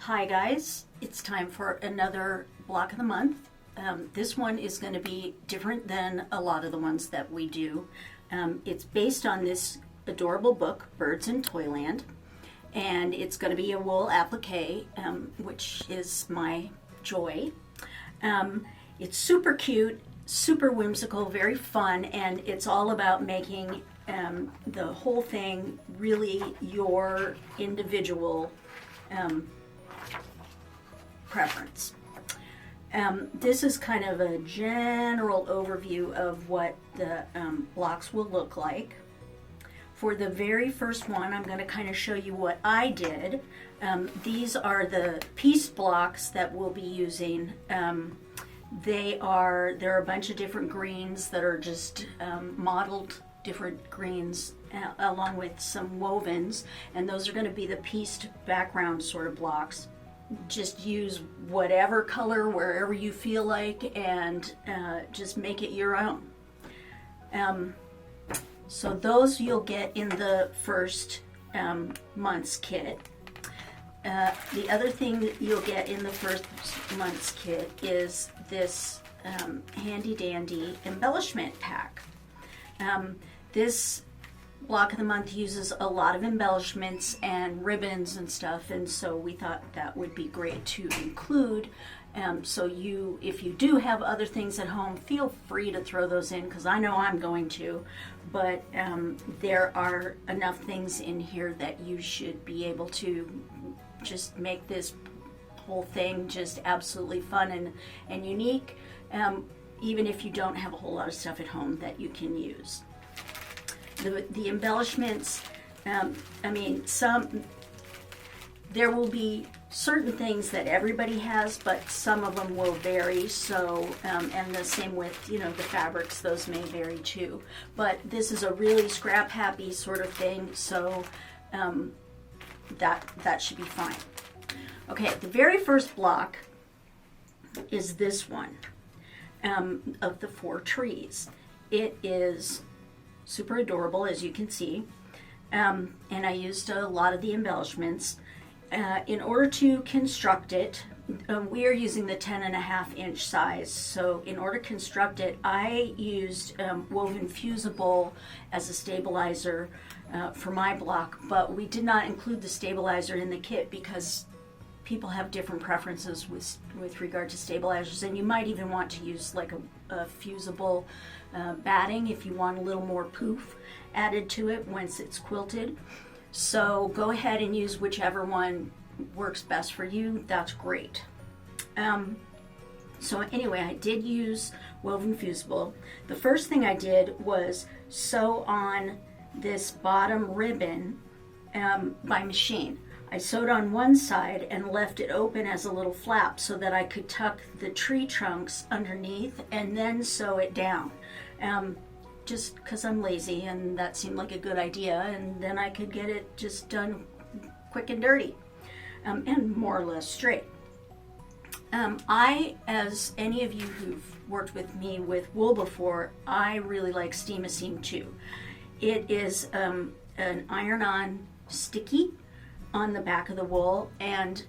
Hi guys, it's time for another block of the month. This one is going to be different than a lot of the ones that we do. It's based on this adorable book, Birds in Toyland, and it's going to be a wool applique, which is my joy. It's super cute, super whimsical, very fun, and it's all about making the whole thing really your individual preference. This is kind of a general overview of what the blocks will look like. For the very first one, I'm going to kind of show you what I did. These are the piece blocks that we'll be using. There are a bunch of different greens that are just modeled different greens along with some wovens, and those are going to be the pieced background sort of blocks. Just use whatever color wherever you feel like, and just make it your own. So those you'll get in the first month's kit. The other thing that you'll get in the first month's kit is this handy dandy embellishment pack. This block of the month uses a lot of embellishments and ribbons and stuff, and so we thought that would be great to include. So if you do have other things at home, feel free to throw those in, because I know I'm going to, but there are enough things in here that you should be able to just make this whole thing just absolutely fun and unique, even if you don't have a whole lot of stuff at home that you can use. The embellishments, there will be certain things that everybody has, but some of them will vary. So, and the same with, the fabrics, those may vary too. But this is a really scrap happy sort of thing, so that should be fine. Okay, the very first block is this one of the 4 trees. It is super adorable, as you can see, and I used a lot of the embellishments. In order to construct it, we are using the 10.5-inch size, so in order to construct it, I used woven fusible as a stabilizer for my block, but we did not include the stabilizer in the kit because people have different preferences with regard to stabilizers, and you might even want to use like a fusible batting if you want a little more poof added to it once it's quilted. So go ahead and use whichever one works best for you. That's great. So anyway, I did use woven fusible. The first thing I did was sew on this bottom ribbon by machine. I sewed on one side and left it open as a little flap so that I could tuck the tree trunks underneath and then sew it down. Just because I'm lazy, and that seemed like a good idea, and then I could get it just done quick and dirty, and more or less straight. As any of you who've worked with me with wool before, I really like Steam-A-Seam too. It is an iron-on sticky on the back of the wool, and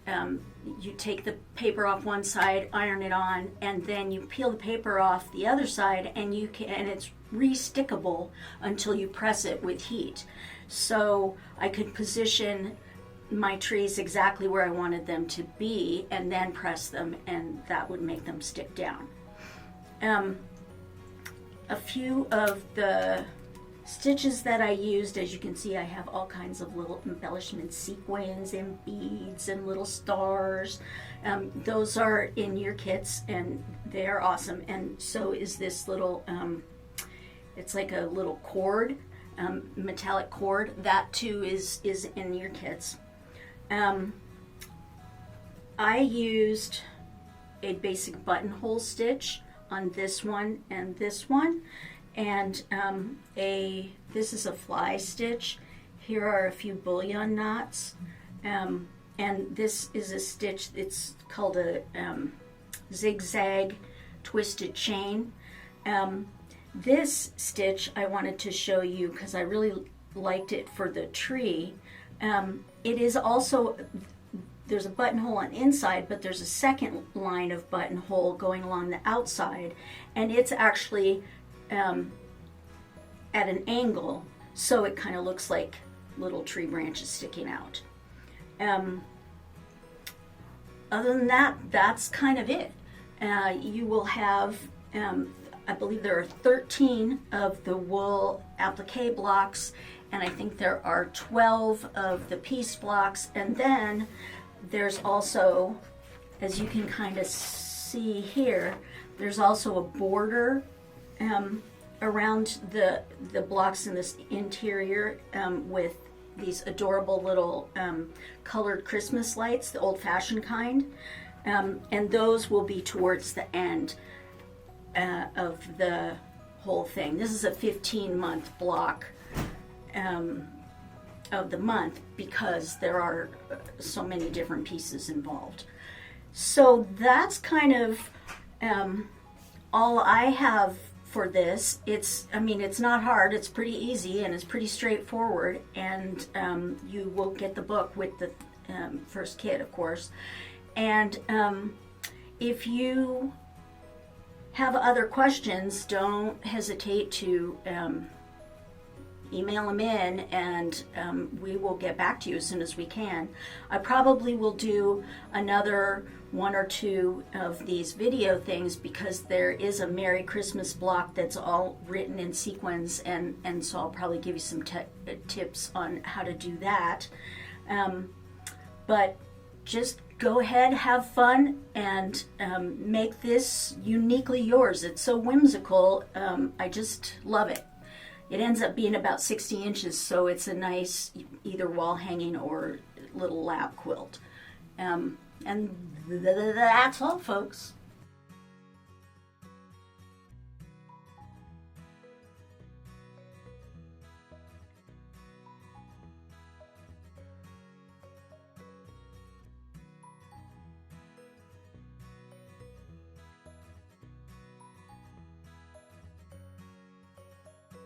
you take the paper off one side, iron it on, and then you peel the paper off the other side, and it's re-stickable until you press it with heat. So I could position my trees exactly where I wanted them to be and then press them, and that would make them stick down. A few of the stitches that I used, as you can see, I have all kinds of little embellishment sequins and beads and little stars. Those are in your kits, and they are awesome. And so is this little, it's like a little cord, metallic cord. That too is in your kits. I used a basic buttonhole stitch on this one and this one. And this is a fly stitch. Here are a few bullion knots, and this is a stitch. It's called a zigzag twisted chain. This stitch I wanted to show you because I really liked it for the tree. It is also there's a buttonhole on the inside, but there's a second line of buttonhole going along the outside, and it's actually at an angle, so it kind of looks like little tree branches sticking out. Other than that, that's kind of it. You will have, I believe there are 13 of the wool applique blocks, and I think there are 12 of the piece blocks, and then there's also, as you can kind of see here, there's also a border around the blocks in this interior with these adorable little colored Christmas lights, the old-fashioned kind, and those will be towards the end of the whole thing. This is a 15-month block of the month because there are so many different pieces involved. So that's kind of all I have for this. It's not hard, it's pretty easy, and it's pretty straightforward, and you will get the book with the first kit, of course. And if you have other questions, don't hesitate to email them in, and we will get back to you as soon as we can. I probably will do another one or two of these video things because there is a Merry Christmas block that's all written in sequins, and so I'll probably give you some tips on how to do that. But just go ahead, have fun, and make this uniquely yours. It's so whimsical. I just love it. It ends up being about 60 inches, so it's a nice either wall hanging or little lap quilt. And that's all, folks.